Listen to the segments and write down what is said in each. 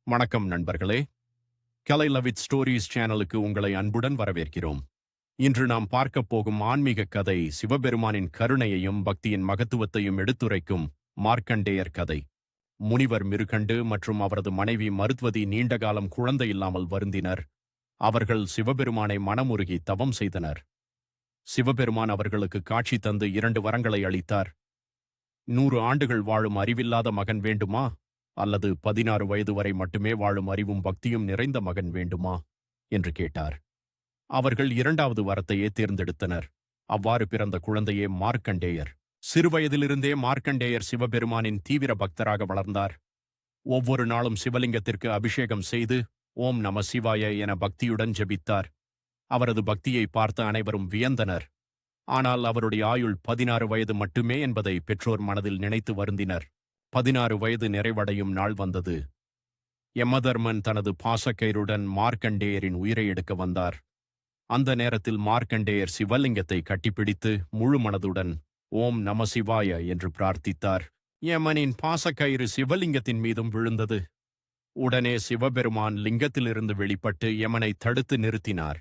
வணக்கம் நண்பர்களே. கலை love it stories சேனலுக்கு உங்களை அன்புடன் வரவேற்கிறோம். இன்று நாம் பார்க்கப் போகும் ஆன்மீக கதை சிவபெருமானின் கருணையையும் பக்தியின் மகத்துவத்தையும் எடுத்துரைக்கும் மார்க்கண்டேயர் கதை. முனிவர் மிருகண்டு மற்றும் அவரது மனைவி மருத்வதி நீண்ட காலம் குழந்தை இல்லாமல் வருந்தினர். அவர்கள் சிவபெருமானை மனமுருகி தவம் செய்தனர். சிவபெருமான் அவர்களுக்கு காட்சி தந்து 2 வரங்களை அளித்தார். 100 ஆண்டுகள் வாழும் அறிவில்லாத மகன் வேண்டுமா, அல்லது 16 வயது வரை மட்டுமே வாழும் அறிவும் பக்தியும் நிறைந்த மகன் வேண்டுமா என்று கேட்டார். அவர்கள் 2வது வரத்தையே தேர்ந்தெடுத்தனர். அவ்வாறு பிறந்த குழந்தையே மார்க்கண்டேயர். சிறுவயதிலிருந்தே மார்க்கண்டேயர் சிவபெருமானின் தீவிர பக்தராக வளர்ந்தார். ஒவ்வொரு நாளும் சிவலிங்கத்திற்கு அபிஷேகம் செய்து ஓம் நம சிவாய என பக்தியுடன் ஜெபித்தார். அவரது பக்தியை பார்த்த அனைவரும் வியந்தனர். ஆனால் அவருடைய ஆயுள் 16 வயது மட்டுமே என்பதை பெற்றோர் மனதில் நினைத்து வருந்தினர். 16 வயது நிறைவடையும் நாள் வந்தது. யமதர்மன் தனது பாசக்கயிறுடன் மார்க்கண்டேயரின் உயிரை எடுக்க வந்தார். அந்த நேரத்தில் மார்க்கண்டேயர் சிவலிங்கத்தை கட்டிப்பிடித்து முழு மனதுடன் ஓம் நம சிவாய என்று பிரார்த்தித்தார். யமனின் பாசக்கயிறு சிவலிங்கத்தின் மீதும் விழுந்தது. உடனே சிவபெருமான் லிங்கத்திலிருந்து வெளிப்பட்டு யமனை தடுத்து நிறுத்தினார்.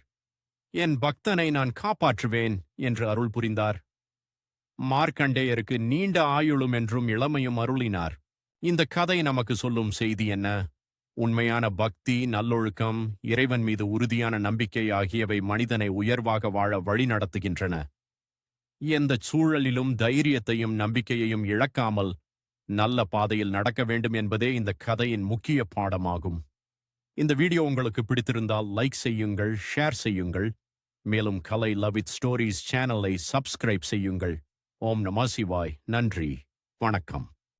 என் பக்தனை நான் காப்பாற்றுவேன் என்று அருள் புரிந்தார். மார்க்கண்டேயருக்கு நீண்ட ஆயுளும் என்றும் இளமையும் அருளினார். இந்த கதை நமக்கு சொல்லும் செய்தி என்ன? உண்மையான பக்தி, நல்லொழுக்கம், இறைவன் மீது உறுதியான நம்பிக்கை ஆகியவை மனிதனை உயர்வாக வாழ வழிநடத்துகின்றன. எந்த சூழலிலும் தைரியத்தையும் நம்பிக்கையையும் இழக்காமல் நல்ல பாதையில் நடக்க வேண்டும் என்பதே இந்த கதையின் முக்கிய பாடமாகும். இந்த வீடியோ உங்களுக்கு பிடித்திருந்தால் லைக் செய்யுங்கள், ஷேர் செய்யுங்கள். மேலும் கலை லவ் இட் ஸ்டோரிஸ் சேனலை சப்ஸ்கிரைப் செய்யுங்கள். ஓம் நம சிவாய். நன்றி, வணக்கம்.